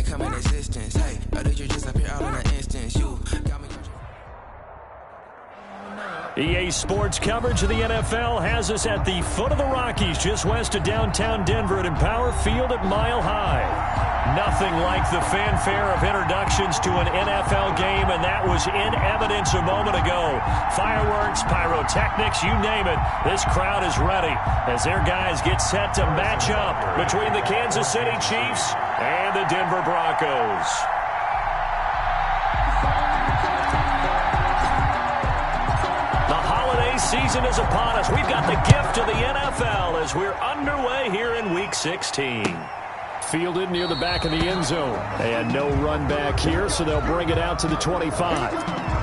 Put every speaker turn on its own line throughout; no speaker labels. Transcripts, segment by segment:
may come in existence. Hey, or did you just appear all in an instance? You got me.
EA Sports coverage of the NFL has us at the foot of the Rockies, just west of downtown Denver at Empower Field at Mile High. Nothing like the fanfare of introductions to an NFL game, and that was in evidence a moment ago. Fireworks, pyrotechnics, you name it. This crowd is ready as their guys get set to match up between the Kansas City Chiefs and the Denver Broncos. Season is upon us. We've got the gift of the NFL as we're underway here in Week 16. Fielded near the back of the end zone. And no run back here, so they'll bring it out to the 25.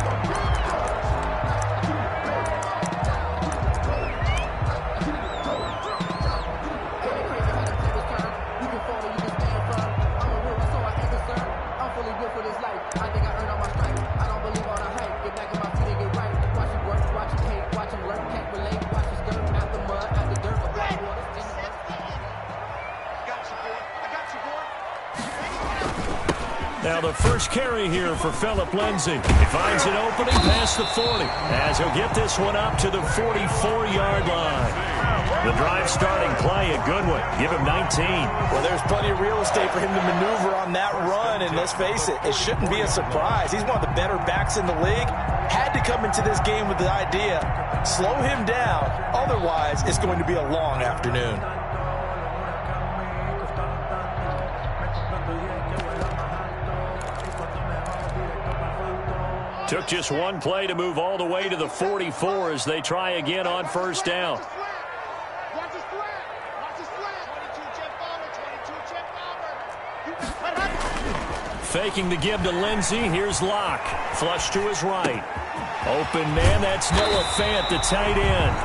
Now the first carry here for Phillip Lindsay. He finds an opening past the 40 as he'll get this one up to the 44-yard line. The drive starting play, a good one. Give him 19.
Well, there's plenty of real estate for him to maneuver on that run, and let's face it, it shouldn't be a surprise. He's one of the better backs in the league. Had to come into this game with the idea, slow him down, otherwise it's going to be a long afternoon.
Took just one play to move all the way to the 44 as they try again on first down. Faking the give to Lindsay. Here's Locke. Flush to his right. Open man, that's Noah Fant, the tight end.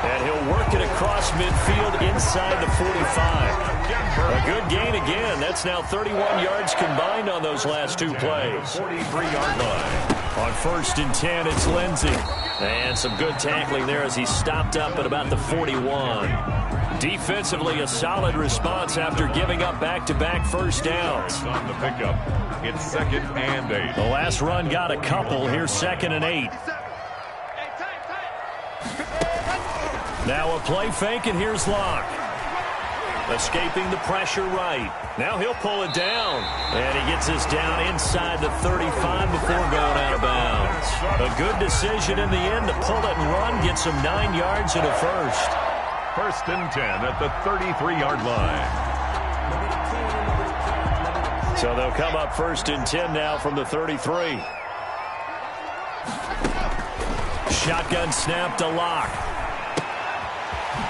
And he'll work it across midfield inside the 45. A good gain again. That's now 31 yards combined on those last two plays. 43-yard line. On 1st and 10, it's Lindsay. And some good tackling there as he stopped up at about the 41. Defensively, a solid response after giving up back-to-back first downs.
On the pickup, it's 2nd and 8.
The last run got a couple. Here's 2nd and 8. Now a play fake, and here's Locke. Escaping the pressure right. Now he'll pull it down. And he gets this down inside the 35 before going out of bounds. A good decision in the end to pull it and run. Gets him 9 yards and a first.
1st and 10 at the 33-yard line.
So they'll come up 1st and 10 now from the 33. Shotgun snap to Locke.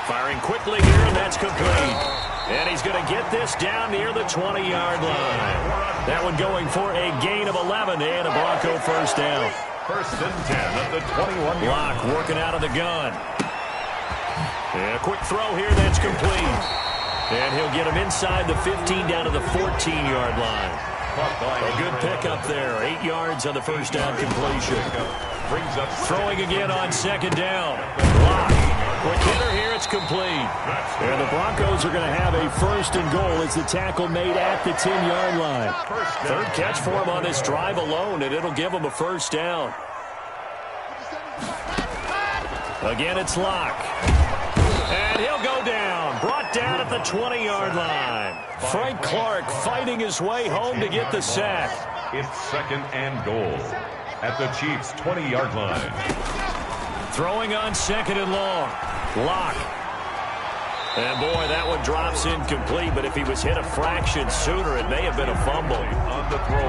Firing quickly here, and that's complete. And he's going to get this down near the 20-yard line. That one going for a gain of 11 and a Bronco first down.
1st and 10 at the 21-yard line.
Locke working out of the gun. And a quick throw here, that's complete. And he'll get him inside the 15 down to the 14-yard line. A good pickup there. 8 yards on the first down completion. Throwing again on 2nd down. Locke. Quick hitter here, it's complete. And the Broncos are going to have a 1st and goal as the tackle made at the 10-yard line. 3rd catch for him on this drive alone, and it'll give him a first down. Again, it's Locke. And he'll go down. Brought down at the 20-yard line. Frank Clark fighting his way home to get the sack.
It's 2nd and goal at the Chiefs' 20-yard line.
Throwing on 2nd and long. Locke. And boy, that one drops incomplete, but if he was hit a fraction sooner, it may have been a fumble.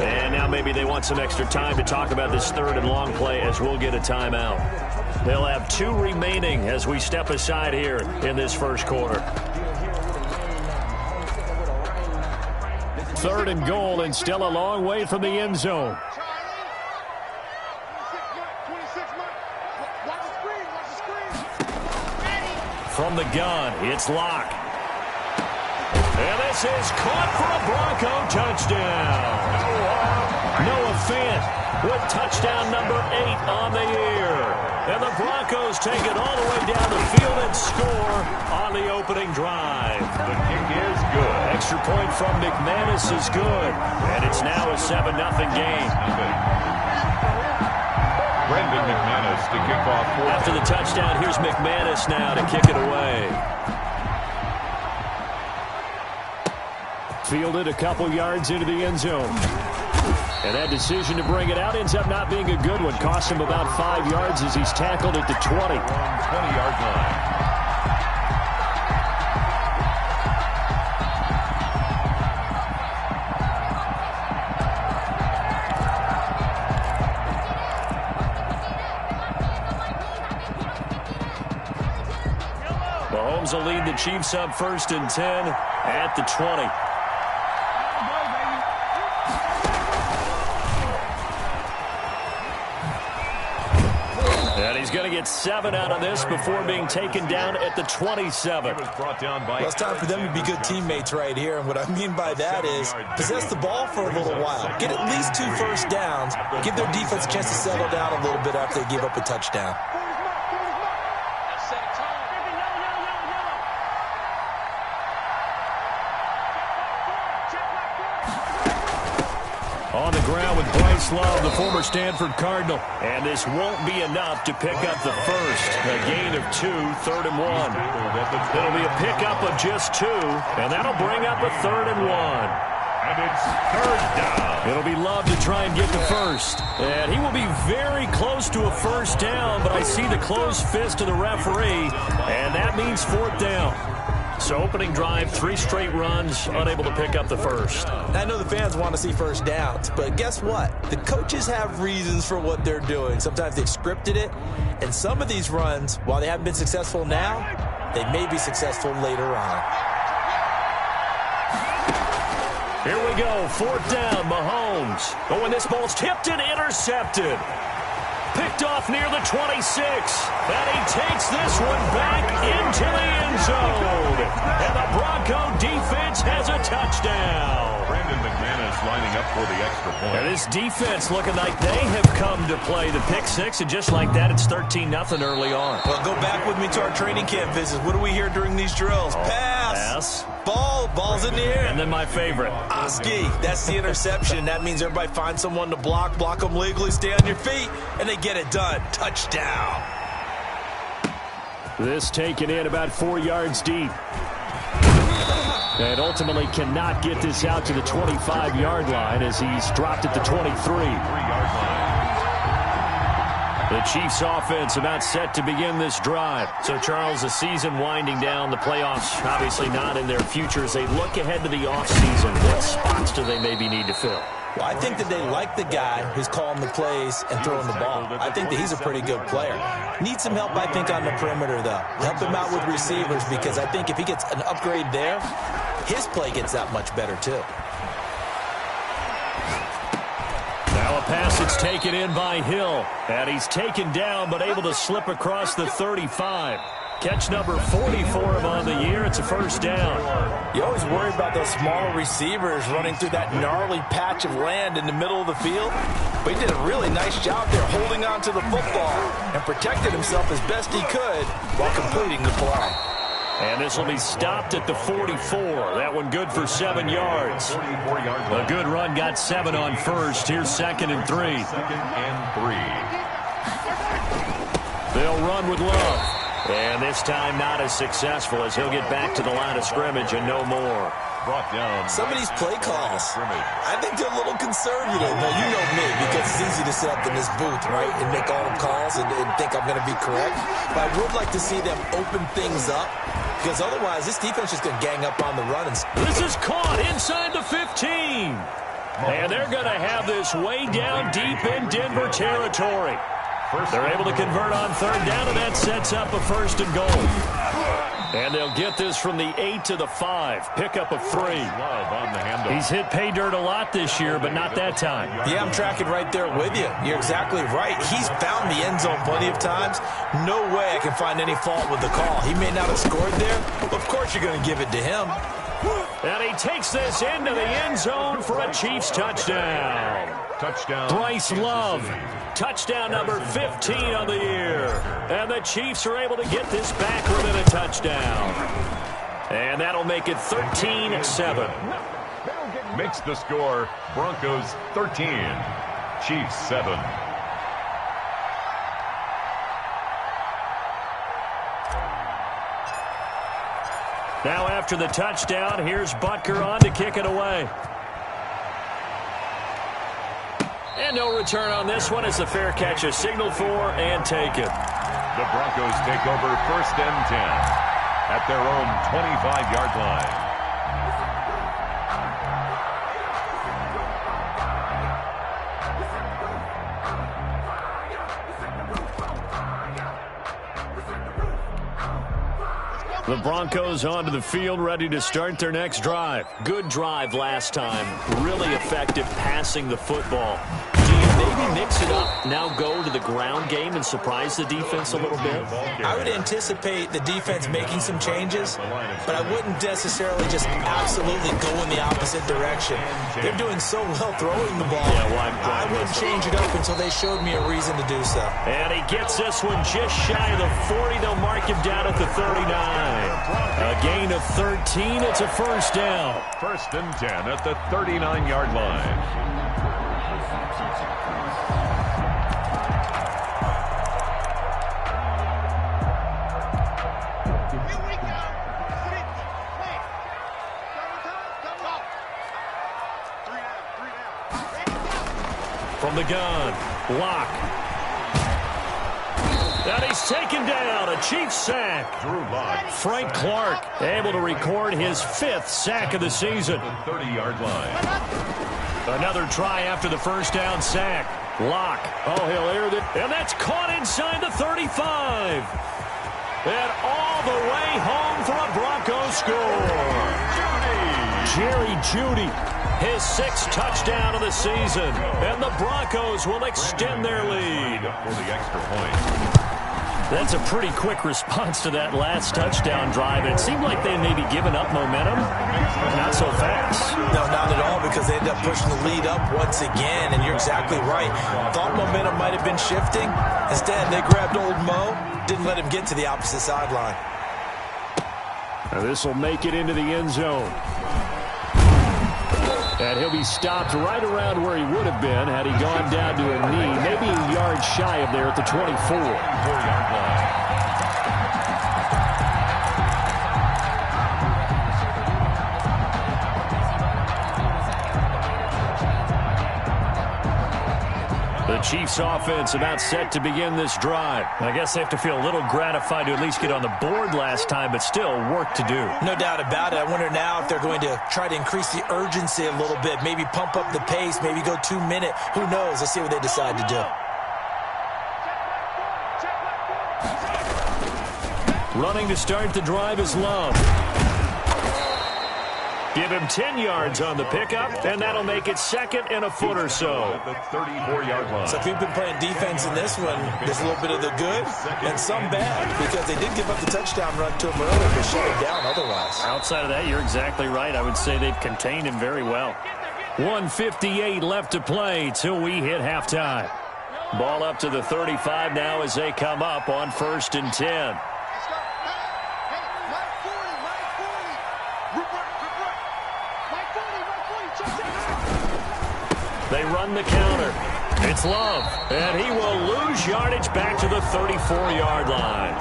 And now maybe they want some extra time to talk about this 3rd and long play as we'll get a timeout. They'll have 2 remaining as we step aside here in this first quarter. 3rd and goal, and still a long way from the end zone. From the gun, it's Locke. And this is caught for a Bronco touchdown. Noah Fant with touchdown number 8 on the year. And the Broncos take it all the way down the field and score on the opening drive.
The kick is good.
Extra point from McManus is good. And it's now a 7-0 game.
Brendan McManus to kick off.
After the touchdown, here's McManus now to kick it away. Fielded a couple yards into the end zone. And that decision to bring it out ends up not being a good one. Cost him about 5 yards as he's tackled at the 20.
20-yard line.
Mahomes will lead the Chiefs up 1st and 10 at the 20. And he's going to get 7 out of this before being taken down at the 27.
Well, it's time for them to be good teammates right here. And what I mean by that is possess the ball for a little while. Get at least 2 first downs. Give their defense a chance to settle down a little bit after they give up a touchdown.
On the ground with Bryce Love, the former Stanford Cardinal. And this won't be enough to pick up the first. A gain of 2, 3rd and 1. It'll be a pickup of just 2, and that'll bring up a 3rd and 1.
And it's 3rd down.
It'll be Love to try and get the first. And he will be very close to a first down, but I see the closed fist of the referee, and that means 4th down. So opening drive, 3 straight runs, unable to pick up the first.
I know the fans want to see first downs, but guess what? The coaches have reasons for what they're doing. Sometimes they've scripted it, and some of these runs, while they haven't been successful now, they may be successful later on.
Here we go, 4th down, Mahomes. Oh, and this ball's tipped and intercepted. Picked off near the 26. And he takes this one back into the end zone. And the Bronco defense has a touchdown.
Brandon McManus lining up for the extra point.
And this defense looking like they have come to play. The pick 6, and just like that, it's 13-0 early on.
Well, go back with me to our training camp visits. What do we hear during these drills? Pass. Ball's in the air.
And then my favorite.
Oski, that's the interception. That means everybody finds someone to block them legally, stay on your feet, and they get it done. Touchdown.
This taken in about 4 yards deep. And ultimately cannot get this out to the 25-yard line as he's dropped at the 23.
3-yard line.
The Chiefs offense about set to begin this drive. So, Charles, the season winding down, the playoffs obviously not in their future. As they look ahead to the offseason, what spots do they maybe need to fill?
Well, I think that they like the guy who's calling the plays and throwing the ball. I think that he's a pretty good player. Needs some help, I think, on the perimeter, though. Help him out with receivers, because I think if he gets an upgrade there, his play gets that much better, too.
Now a pass that's taken in by Hill. And he's taken down, but able to slip across the 35. Catch number 40 for him on the year. It's a first down.
You always worry about those smaller receivers running through that gnarly patch of land in the middle of the field. But he did a really nice job there holding on to the football and protected himself as best he could while completing the play.
And this will be stopped at the 44. That one good for 7 yards. A good run, got 7 on first. Here's 2nd and 3.
2nd and 3.
They'll run with Love. And this time not as successful as he'll get back to the line of scrimmage and no more.
Brought down.
Some of these play calls, I think they're a little conservative. Now, you know me, because it's easy to sit up in this booth, right, and make all the calls and think I'm going to be correct. But I would like to see them open things up, because otherwise this defense is going to gang up on the run.
This is caught inside the 15. And they're going to have this way down deep in Denver territory. They're able to convert on 3rd down, and that sets up a 1st and goal. And they'll get this from the 8 to the 5. Pickup of 3. He's hit pay dirt a lot this year, but not that time.
Yeah, I'm tracking right there with you. You're exactly right. He's found the end zone plenty of times. No way I can find any fault with the call. He may not have scored there, but of course you're going to give it to him.
And he takes this into the end zone for a Chiefs touchdown.
Touchdown.
Bryce
Kansas
Love.
City.
Touchdown number 15 on the year. And the Chiefs are able to get this back within a touchdown. And that'll make it 13-7.
Makes the score Broncos 13, Chiefs 7.
Now after the touchdown, here's Butker on to kick it away. And no return on this one as the fair catch is signaled for and taken.
The Broncos take over 1st and 10 at their own 25-yard line.
The Broncos onto the field, ready to start their next drive. Good drive last time. Really effective passing the football. Do you maybe mix it up, now go to the ground game and surprise the defense a little bit?
I would anticipate the defense making some changes, but I wouldn't necessarily just absolutely go in the opposite direction. They're doing so well throwing the ball. I wouldn't change it up until they showed me a reason to do so.
And he gets this one just shy of the 40. They'll mark him down at the 39. A gain of 13. It's a first down.
1st and 10 at the 39-yard line.
From the gun, Locke. And he's taken down. A Chiefs sack.
Drew Lock.
Frank Clark able to record his 5th sack of the season.
The 30-yard line.
Another try after the first down sack. Locke. Oh, he'll air it. And that's caught inside the 35. And all the way home for a Broncos score. Jerry Jeudy. His 6th touchdown of the season. And the Broncos will extend their lead.
For the extra point.
That's a pretty quick response to that last touchdown drive. It seemed like they may be giving up momentum. Not so fast.
No, not at all, because they ended up pushing the lead up once again, and you're exactly right. Thought momentum might have been shifting. Instead, they grabbed old Mo, didn't let him get to the opposite sideline.
Now this will make it into the end zone. And he'll be stopped right around where he would have been had he gone down to a knee, maybe a yard shy of there at the 24.
4-yard line.
The Chiefs offense about set to begin this drive. I guess they have to feel a little gratified to at least get on the board last time, but still work to do.
No doubt about it. I wonder now if they're going to try to increase the urgency a little bit, maybe pump up the pace, maybe go 2-minute. Who knows? Let's see what they decide to do.
Running to start the drive is Love. Give him 10 yards on the pickup, and that'll make it 2nd and a foot or so.
At the 34-yard line.
So if you've been playing defense in this one, there's a little bit of the good and some bad, because they did give up the touchdown run to him earlier, but shut him down otherwise.
Outside of that, you're exactly right. I would say they've contained him very well. 1:58 left to play till we hit halftime. Ball up to the 35 now as they come up on 1st and 10. They run the counter. It's Love, and he will lose yardage back to the 34-yard line.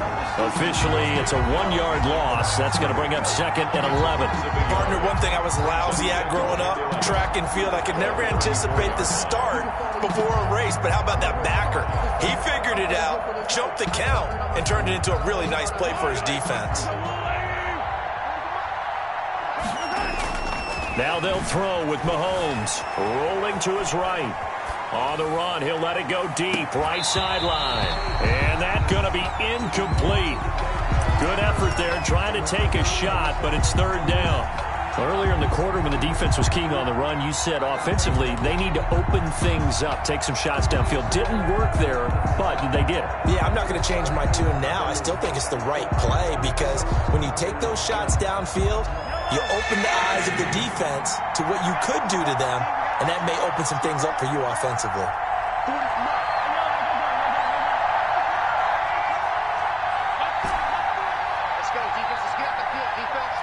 Officially, it's a 1-yard loss. That's going to bring up 2nd and 11.
Partner, one thing I was lousy at growing up, track and field, I could never anticipate the start before a race, but how about that backer? He figured it out, jumped the count, and turned it into a really nice play for his defense.
Now they'll throw with Mahomes, rolling to his right. On the run, he'll let it go deep, right sideline. And that's going to be incomplete. Good effort there, trying to take a shot, but it's 3rd down. Earlier in the quarter when the defense was keying on the run, you said offensively they need to open things up, take some shots downfield. Didn't work there, but they did.
Yeah, I'm not going to change my tune now. I still think it's the right play, because when you take those shots downfield, you open the eyes of the defense to what you could do to them, and that may open some things up for you offensively.
Let's go, defense. Let's get out the field, defense.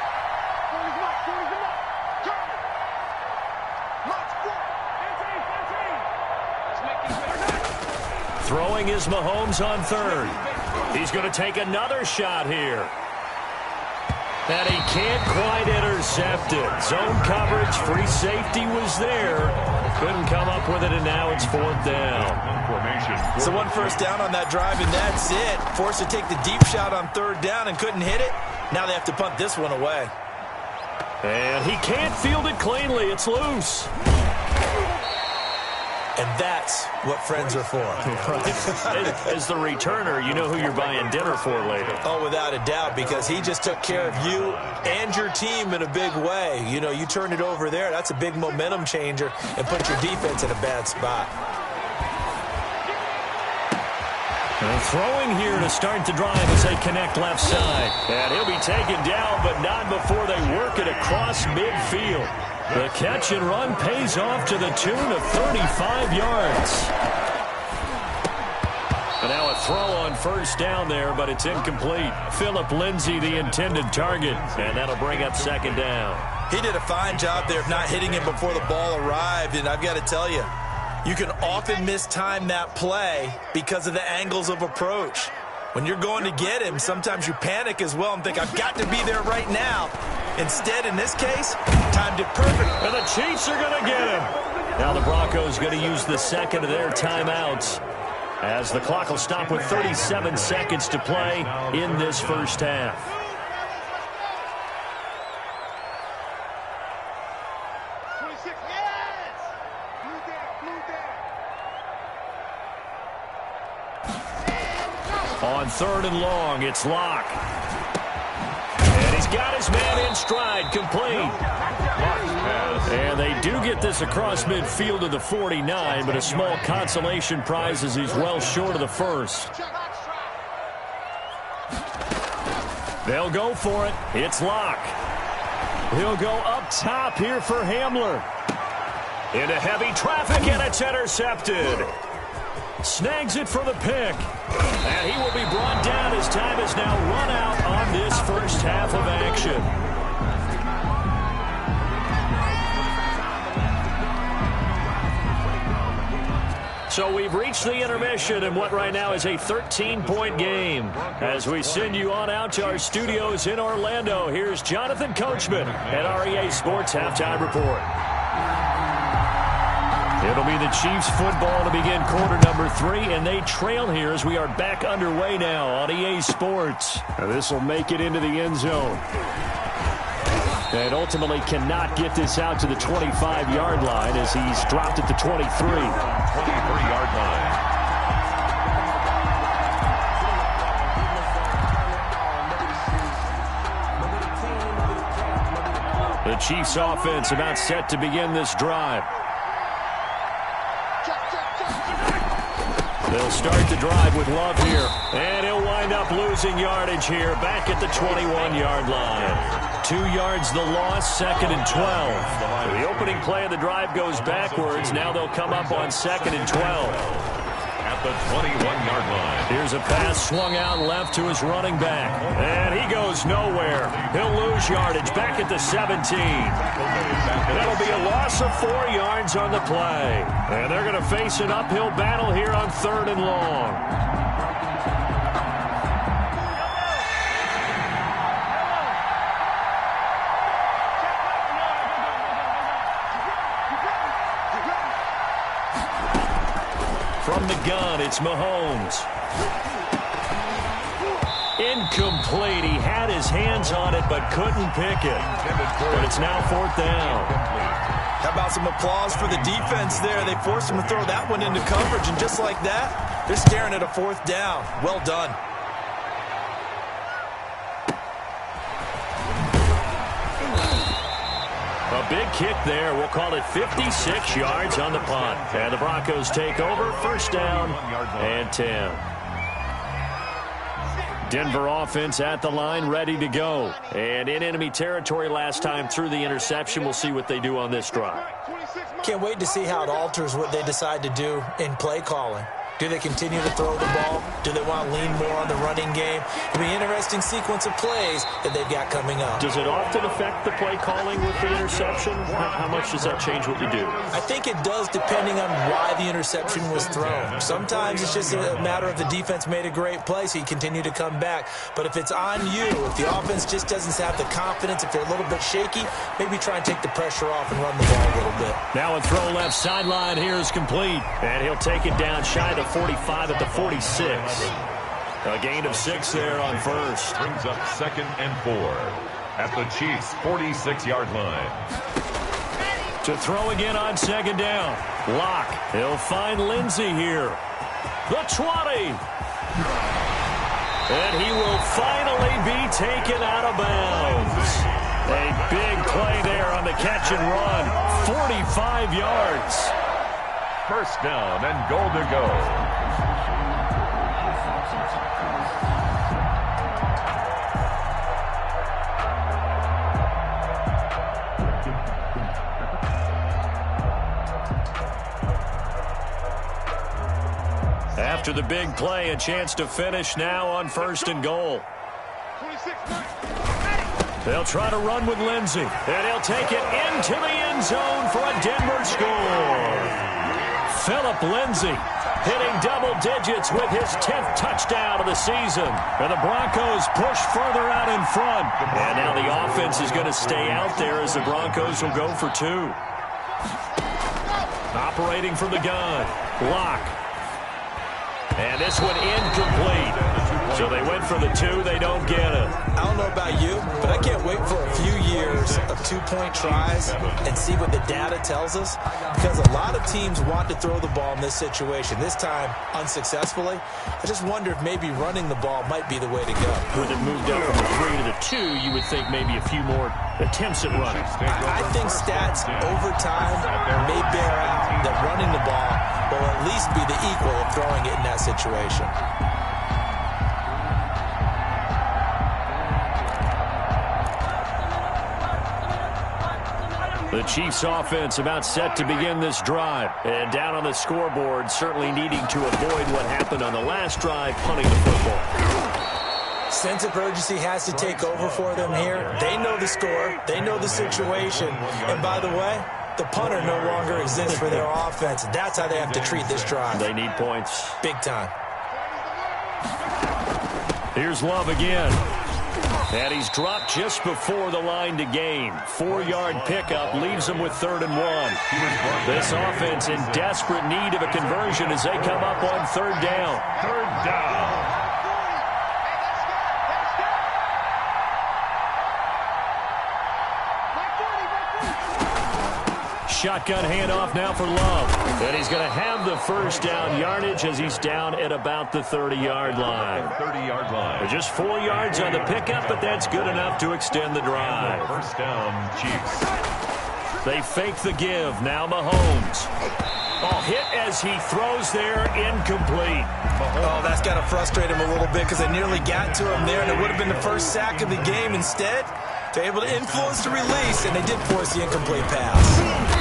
Throwing is Mahomes on third. He's going to take another shot here. And he can't quite intercept it. Zone coverage, free safety was there. Couldn't come up with it, and now it's fourth down.
So one first down on that drive, and that's it. Forced to take the deep shot on third down and couldn't hit it. Now they have to punt this one away.
And he can't field it cleanly. It's loose.
And that's what friends are for.
As the returner, you know who you're buying dinner for later.
Oh, without a doubt, because he just took care of you and your team in a big way. You know, you turn it over there, that's a big momentum changer and put your defense in a bad spot.
And throwing here to start the drive as they connect left side. And he'll be taken down, but not before they work it across midfield. The catch and run pays off to the tune of 35 yards. And now a throw on first down there, but it's incomplete. Phillip Lindsay, the intended target, and that'll bring up second down.
He did a fine job there of not hitting him before the ball arrived, and I've got to tell you, you can often mistime that play because of the angles of approach. When you're going to get him, sometimes you panic as well and think, I've got to be there right now. Instead, in this case, timed it perfect.
And the Chiefs are going to get him. Now the Broncos going to use the second of their timeouts as the clock will stop with 37 seconds to play in this first half. On third and long, it's Locke. And he's got his man in stride, complete. And they do get this across midfield to the 49, but a small consolation prize as he's well short of the first. They'll go for it. It's Locke. He'll go up top here for Hamler. Into heavy traffic, and it's intercepted. Snags it for the pick. And he will be brought down as time is now run out on this first half of action. So we've reached the intermission in what right now is a 13-point game. As we send you on out to our studios in Orlando, here's Jonathan Coachman at REA Sports Halftime Report. It'll be the Chiefs football to begin quarter number 3, and they trail here as we are back underway now on EA Sports. Now this will make it into the end zone. And ultimately cannot get this out to the 25-yard line as he's dropped at the 23.
23-yard line.
The Chiefs offense about set to begin this drive. They'll start the drive with Love here. And he'll wind up losing yardage here back at the 21-yard line. 2 yards the loss, second and 12. The opening play of the drive goes backwards. Now they'll come up on second and 12.
At the 21-yard line.
Here's a pass swung out left to his running back. And he goes nowhere. He'll lose yardage back at the 17. That'll be a loss of 4 yards on the play. And they're going to face an uphill battle here on third and long. From the gun, it's Mahomes. Incomplete. He had his hands on it, but couldn't pick it. But it's now fourth down.
How about some applause for the defense there? They forced him to throw that one into coverage, and just like that, they're staring at a fourth down. Well done.
A big kick there. We'll call it 56 yards on the punt. And the Broncos take over. First down and 10. Denver offense at the line, ready to go. And in enemy territory last time through the interception. We'll see what they do on this drive.
Can't wait to see how it alters what they decide to do in play calling. Do they continue to throw the ball? Do they want to lean more on the running game? It'll be an interesting sequence of plays that they've got coming up.
Does it often affect the play calling with the interception? How much does that change what you do?
I think it does depending on why the interception was thrown. Sometimes it's just a matter of the defense made a great play, so you continue to come back. But if it's on you, if the offense just doesn't have the confidence, if they're a little bit shaky, maybe try and take the pressure off and run the ball a little bit.
Now a throw left sideline here is complete. And he'll take it down shy of the 45 at the 46. A gain of 6 there on first.
Brings up 2nd and 4 at the Chiefs' 46-yard line.
To throw again on 2nd down. Locke. He'll find Lindsey here. The 20. And he will finally be taken out of bounds. A big play there on the catch and run. 45 yards.
First down and goal to go.
After the big play, a chance to finish now on 1st and goal. They'll try to run with Lindsey, and he'll take it into the end zone for a Denver score. Philip Lindsey hitting double digits with his 10th touchdown of the season. And the Broncos push further out in front. And now the offense is going to stay out there as the Broncos will go for 2. Operating from the gun, Locke. And this one incomplete. So they went for the 2. They don't get it.
I don't know about you, but I can't wait for a few years of 2-point tries and see what the data tells us. Because a lot of teams want to throw the ball in this situation. This time, unsuccessfully. I just wonder if maybe running the ball might be the way to go.
With it moved up from the 3 to the 2, you would think maybe a few more attempts at running.
I think stats over time may bear out that running the ball will at least be the equal of throwing it in that situation.
The Chiefs offense about set to begin this drive. And down on the scoreboard, certainly needing to avoid what happened on the last drive, punting the football.
Sense of urgency has to take over for them here. They know the score. They know the situation. And by the way, the punter no longer exists for their offense. That's how they have to treat this drive.
They need points.
Big time.
Here's Love again. And he's dropped just before the line to gain. 4-yard pickup leaves him with 3rd and 1. This offense in desperate need of a conversion as they come up on 3rd down.
3rd down.
Shotgun handoff now for Love. And he's going to have the first down yardage as he's down at about the 30-yard line.
30-yard line.
Just 4 yards on the pickup, but that's good enough to extend the drive.
First down, Chiefs.
They fake the give. Now Mahomes. Oh, hit as he throws there, incomplete.
Oh, that's got to frustrate him a little bit because they nearly got to him there, and it would have been the first sack of the game. Instead, they're able to influence the release, and they did force the incomplete pass.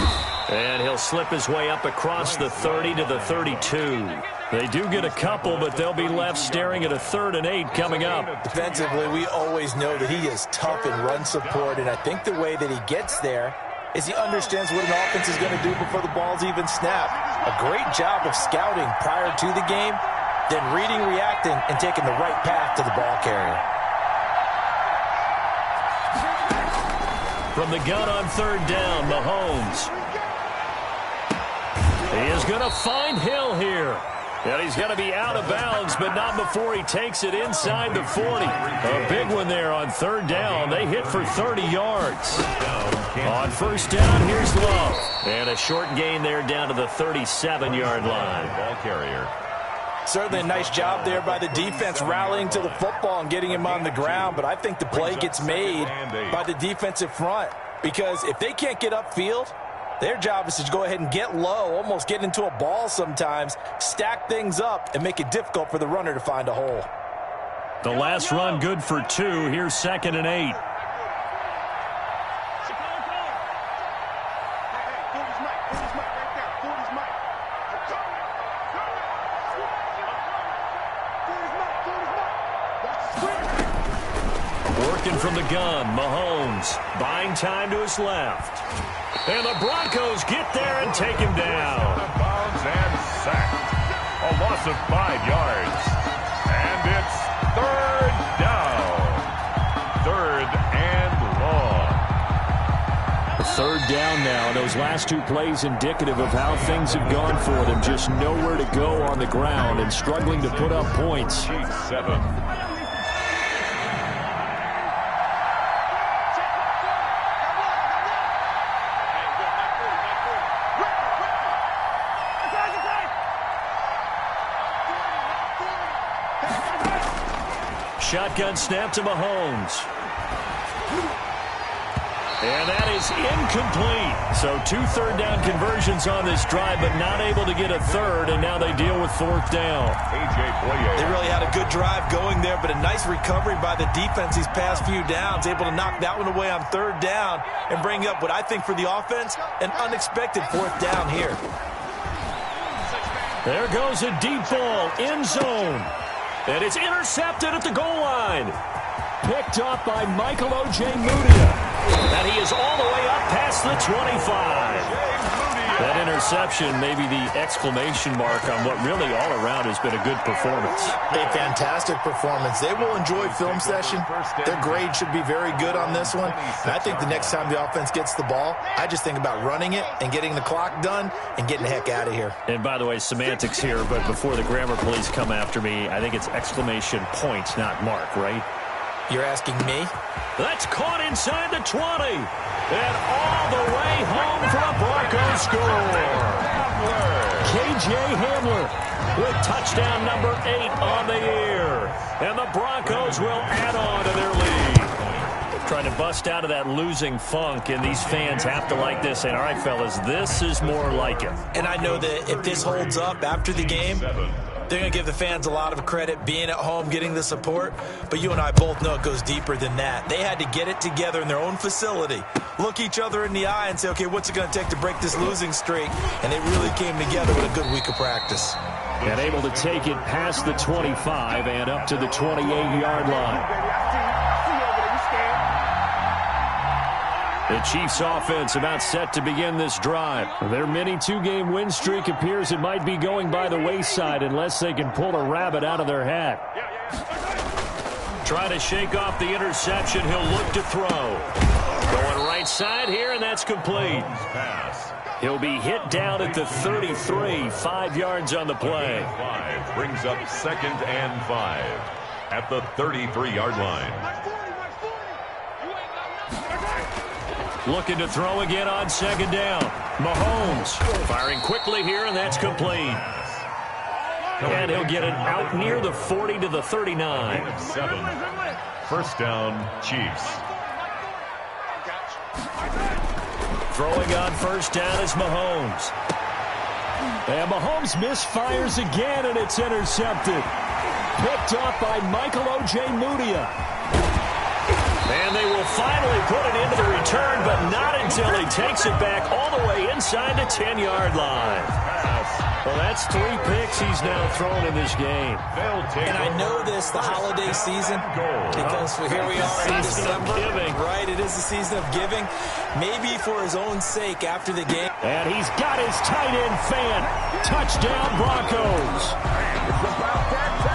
And he'll slip his way up across the 30 to the 32. They do get a couple, but they'll be left staring at a 3rd and 8 coming up.
Defensively, we always know that he is tough in run support, and I think the way that he gets there is he understands what an offense is going to do before the ball's even snapped. A great job of scouting prior to the game, then reading, reacting, and taking the right path to the ball carrier.
From the gun on 3rd down, Mahomes. He is going to find Hill here. And he's going to be out of bounds, but not before he takes it inside the 40. A big one there on 3rd down. They hit for 30 yards. On 1st down, here's Love. And a short gain there down to the 37-yard line.
Ball carrier.
Certainly a nice job there by the defense rallying to the football and getting him on the ground, but I think the play gets made by the defensive front because if they can't get upfield, their job is to go ahead and get low, almost get into a ball sometimes, stack things up, and make it difficult for the runner to find a hole.
The last run good for 2. Here's 2nd and 8. Working from the gun, Mahomes buying time to his left. And the Broncos get there and take him down.
Out of bounds and sacked. A loss of 5 yards. And it's 3rd down. 3rd and long.
3rd down now. Those last 2 plays indicative of how things have gone for them. Just nowhere to go on the ground and struggling to put up points.
Chiefs 7.
Shotgun snap to Mahomes. And that is incomplete. So 2 third down conversions on this drive, but not able to get a third, and now they deal with 4th down.
They really had a good drive going there, but a nice recovery by the defense these past few downs, able to knock that one away on 3rd down and bring up what I think for the offense, an unexpected 4th down here.
There goes a deep ball, end zone. And it's intercepted at the goal line. Picked up by Michael O.J. Mudia. And he is all the way up past the 25. That interception may be the exclamation mark on what really all around has been a good performance.
A fantastic performance. They will enjoy film session. Their grade should be very good on this one. And I think the next time the offense gets the ball, I just think about running it and getting the clock done and getting the heck out of here.
And by the way, semantics here, but before the grammar police come after me, I think it's exclamation point, not mark, right?
You're asking me?
That's caught inside the 20. And all the way home for a Broncos score. K.J. Hamler with touchdown number 8 on the year. And the Broncos will add on to their lead. Trying to bust out of that losing funk, and these fans have to like this. And all right, fellas, this is more like it.
And I know that if this holds up after the game, they're going to give the fans a lot of credit, being at home, getting the support. But you and I both know it goes deeper than that. They had to get it together in their own facility, look each other in the eye and say, okay, what's it going to take to break this losing streak? And they really came together with a good week of practice.
And able to take it past the 25 and up to the 28-yard line. The Chiefs offense about set to begin this drive. Their mini 2-game win streak appears it might be going by the wayside unless they can pull a rabbit out of their hat. Trying to shake off the interception. He'll look to throw. Going right side here, and that's complete. He'll be hit down at the 33, 5 yards on the play.
5 brings up 2nd and 5 at the 33-yard line.
Looking to throw again on 2nd down. Mahomes firing quickly here, and that's complete. And he'll get it out near the 40 to the 39.
7. 1st down, Chiefs.
Throwing on 1st down is Mahomes. And Mahomes misfires again, and it's intercepted. Picked up by Michael O.J. Mudia. And they will finally put it into the return, but not until he takes it back all the way inside the 10-yard line. Well, that's 3 picks he's now thrown in this game.
And I know this, the holiday season, because here we are in December. Right, it is the season of giving. Maybe for his own sake after the game.
And he's got his tight end fan. Touchdown, Broncos.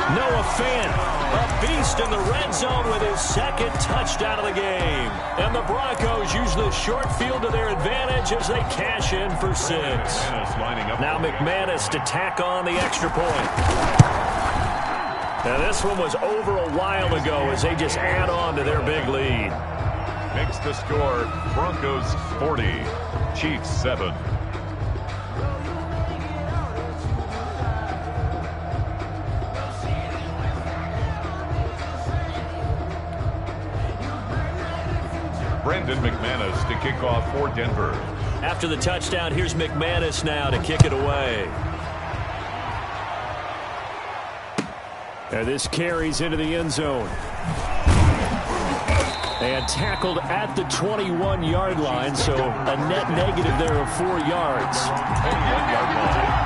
Noah Fant, a beast in the red zone with his 2nd touchdown of the game. And the Broncos use the short field to their advantage as they cash in for 6. Now McManus to tack on the extra point. Now this one was over a while ago as they just add on to their big lead.
Makes the score Broncos 40, Chiefs 7. Brandon McManus to kick off for Denver.
After the touchdown, here's McManus now to kick it away. And this carries into the end zone. And tackled at the 21-yard line, so a net negative there of 4 yards.
21-yard line.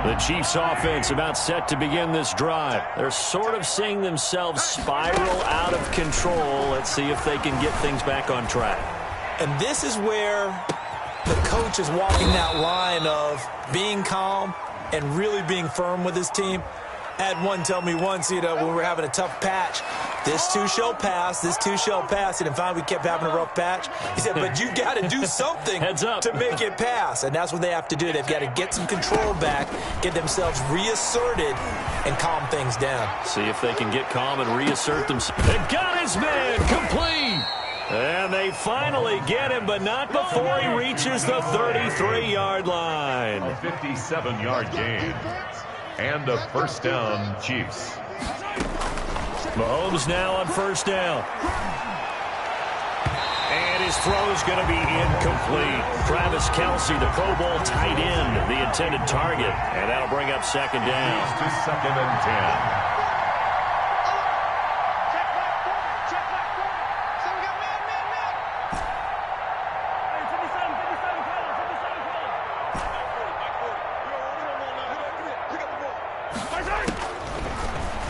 The Chiefs offense about set to begin this drive. They're sort of seeing themselves spiral out of control. Let's see if they can get things back on track.
And this is where the coach is walking that line of being calm and really being firm with his team. I had one tell me once, when we were having a tough patch, this too shall pass, this too shall pass. And finally we kept having a rough patch. He said, but you got to do something to make it pass. And that's what they have to do. They've got to get some control back, get themselves reasserted, and calm things down.
See if they can get calm and reassert themselves. They've got his man complete. And they finally get him, but not before he reaches the 33-yard line.
A 57-yard gain. And a first down, Chiefs.
Mahomes now on first down. And his throw is going to be incomplete. Travis Kelce, the Pro Bowl tight end, the intended target. And that'll bring up second down.
To second and 10.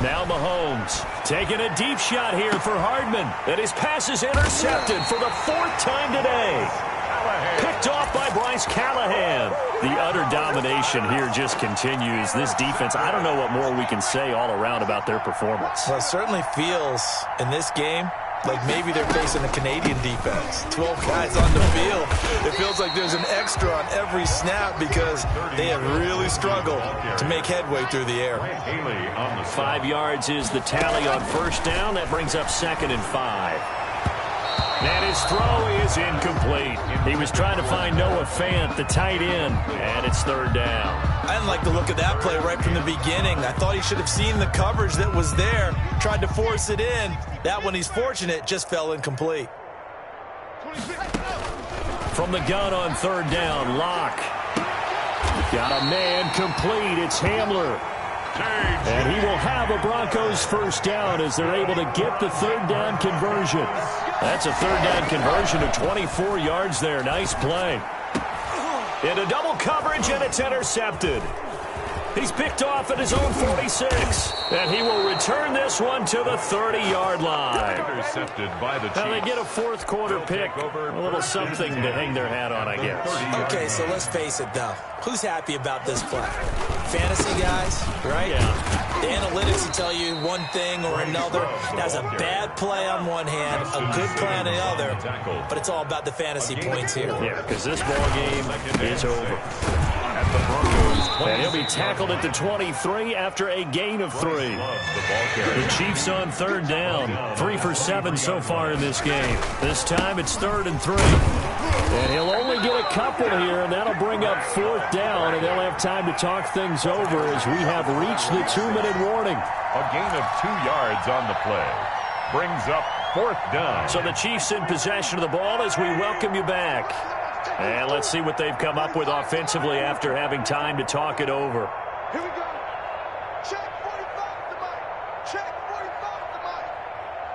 Now Mahomes taking a deep shot here for Hardman. And his pass is intercepted for the 4th time today. Picked off by Bryce Callahan. The utter domination here just continues. This defense, I don't know what more we can say all around about their performance.
Well, it certainly feels in this game like maybe they're facing a Canadian defense. 12 guys on the field. It feels like there's an extra on every snap because they have really struggled to make headway through the air.
5 yards is the tally on first down. That brings up second and 5. And his throw is incomplete. He was trying to find Noah Fant, the tight end, and it's third down.
I didn't like the look of that play right from the beginning. I thought he should have seen the coverage that was there, tried to force it in. That one, he's fortunate, just fell incomplete.
From the gun on third down, Locke. Got a man complete. It's Hamler. And he will have a Broncos first down as they're able to get the third down conversion. That's a third down conversion of 24 yards there. Nice play. Into double coverage, and it's intercepted. He's picked off at his own 46. And he will return this one to the 30-yard line.
Intercepted by the Chiefs.
Now they get a fourth quarter pick. A little something to hang their hat on, I guess.
Okay, so let's face it, though. Who's happy about this play? Fantasy guys, right?
Yeah.
The analytics will tell you one thing or another. That's a bad play on one hand, a good play on the other. But it's all about the fantasy points here.
Yeah, because this ball game is over. And he'll be tackled at the 23 after a gain of 3. The Chiefs on third down. 3 for 7 so far in this game. This time it's 3rd and 3. And he'll only get a couple here, and that'll bring up 4th down, and they'll have time to talk things over as we have reached the 2-minute warning.
A gain of 2 yards on the play. Brings up 4th down.
So the Chiefs in possession of the ball as we welcome you back. And let's see what they've come up with offensively after having time to talk it over.
Here we go. Check 45 to Mike. Check 45 to Mike.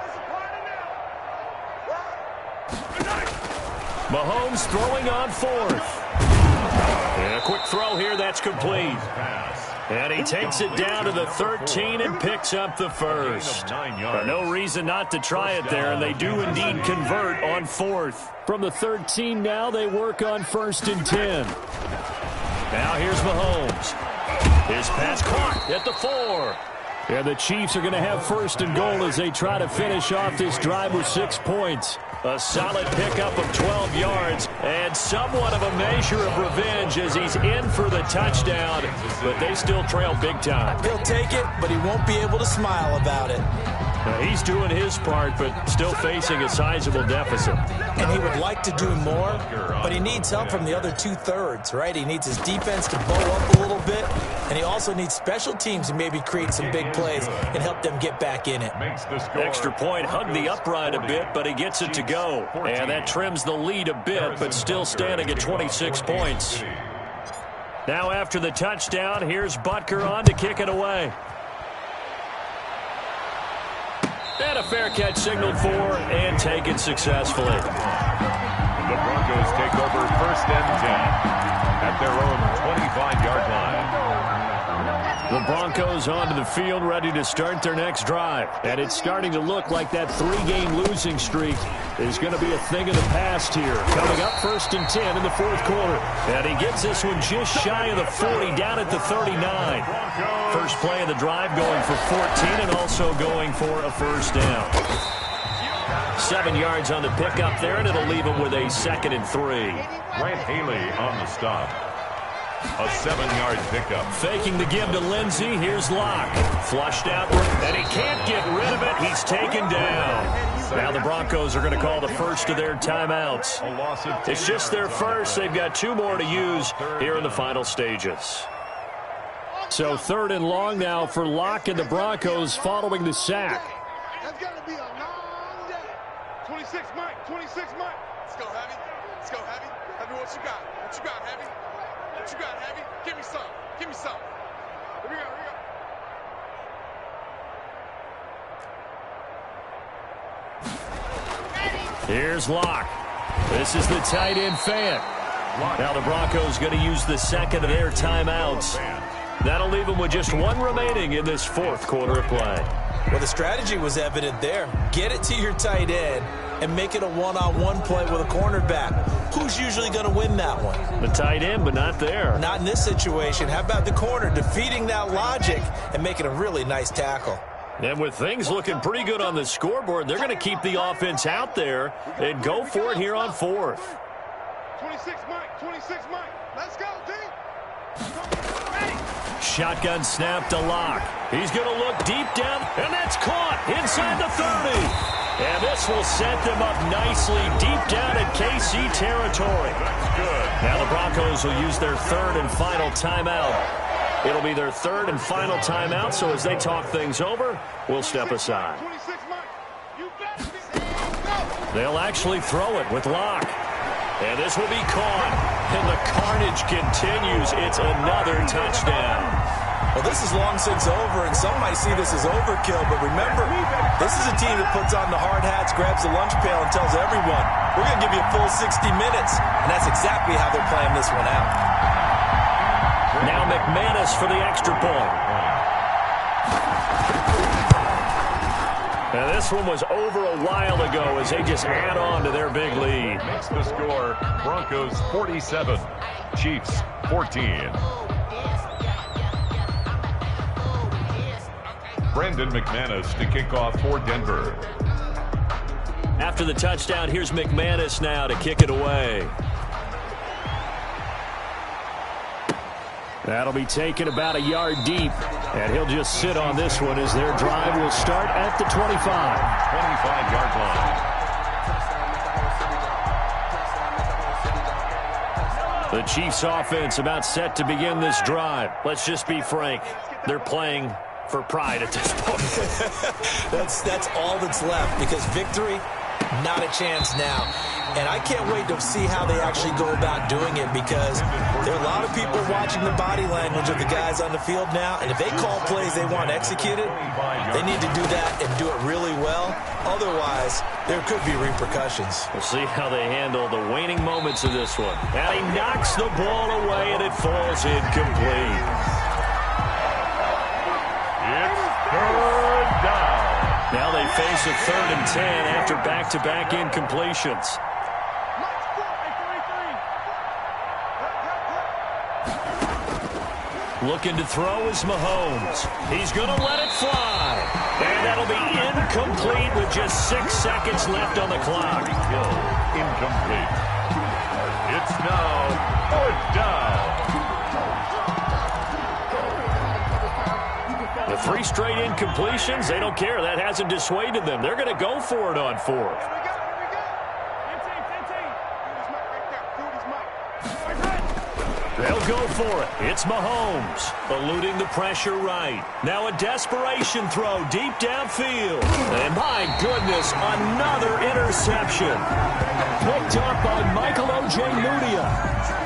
It's a party now.
Mahomes throwing on 4th. And a quick throw here, that's complete. And he takes it down to the 13 and picks up the first. No reason not to try it there, and they do indeed convert on 4th. From the 13 now, they work on 1st and 10. Now here's Mahomes. His pass caught at the 4. And the Chiefs are going to have 1st and goal as they try to finish off this drive with 6 points. A solid pickup of 12 yards and somewhat of a measure of revenge as he's in for the touchdown, but they still trail big time.
He'll take it, but he won't be able to smile about it.
He's doing his part, but still facing a sizable deficit.
And he would like to do more, but he needs help from the other two-thirds, right? He needs his defense to bow up a little bit, and he also needs special teams to maybe create some big plays and help them get back in it.
Extra point, hugged the upright a bit, but he gets it to go. And that trims the lead a bit, but still standing at 26 points. Now after the touchdown, here's Butker on to kick it away. And a fair catch signaled for and taken successfully.
The Broncos take over 1st and 10 at their own 25-yard line.
The Broncos onto the field, ready to start their next drive. And it's starting to look like that 3-game losing streak is going to be a thing of the past here. Coming up 1st and 10 in the 4th quarter. And he gets this one just shy of the 40, down at the 39. First play of the drive going for 14 and also going for a first down. 7 yards on the pickup there, and it'll leave him with a 2nd and 3.
Grant Haley on the stop. A 7-yard pickup.
Faking the give to Lindsey. Here's Locke. Flushed out, and he can't get rid of it. He's taken down. Now the Broncos are going to call the first of their timeouts. It's just their first. They've got 2 more to use here in the final stages. So 3rd and long now for Locke and the Broncos following the sack.
That's got to be a long day. 26, Mike. 26, Mike. Let's go, Heavy. Let's go, Heavy. Heavy, what you got? What you got, Heavy? What you got, Heavy? Give me some. Give me some. Here we go. Here we go.
Here's Locke. This is the tight end fan. Now the Broncos going to use the 2nd of their timeouts. That'll leave them with just 1 remaining in this 4th quarter of play.
Well, the strategy was evident there. Get it to your tight end and make it a one-on-one play with a cornerback. Who's usually going to win that one?
The tight end, but not there.
Not in this situation. How about the corner defeating that logic and making a really nice tackle?
And with things looking pretty good on the scoreboard, they're going to keep the offense out there and go for it here on 4th.
26, Mike. 26, Mike. Let's go, D.
Shotgun snap to Locke. He's going to look deep down, and that's caught inside the 30. And this will set them up nicely deep down in KC territory.
Good.
Now the Broncos will use their 3rd and final timeout. It'll be their 3rd and final timeout, so as they talk things over, we'll step aside.
26, Mike. You got me.
They'll actually throw it with Locke. And this will be caught. And the carnage continues. It's another touchdown.
Well, this is long since over, and some might see this as overkill. But remember, this is a team that puts on the hard hats, grabs the lunch pail, and tells everyone, we're going to give you a full 60 minutes. And that's exactly how they're playing this one out.
Now McManus for the extra point. Now this one was over a while ago as they just add on to their big lead.
Makes the score Broncos 47, Chiefs 14. Brendan McManus to kick off for Denver.
After the touchdown, here's McManus now to kick it away. That'll be taken about a yard deep, and he'll just sit on this one as their drive will start at the 25.
25-yard line.
The Chiefs offense about set to begin this drive. Let's just be frank. They're playing for pride at this point.
That's all that's left, because victory, not a chance now. And I can't wait to see how they actually go about doing it, because there are a lot of people watching the body language of the guys on the field now, and if they call plays they want executed, they need to do that and do it really well. Otherwise, there could be repercussions.
We'll see how they handle the waning moments of this one. And he knocks the ball away, and it falls incomplete.
It's 3rd down.
Now they face a 3rd and 10 after back-to-back incompletions. Looking to throw is Mahomes. He's going to let it fly. And that'll be incomplete with just 6 seconds left on the clock.
Incomplete. It's now 4th down.
The 3 straight incompletions. They don't care. That hasn't dissuaded them. They're going to go for it on 4th. They'll go for it. It's Mahomes, eluding the pressure right. Now a desperation throw deep downfield. And my goodness, another interception. Picked up by Michael O.J. Mudia.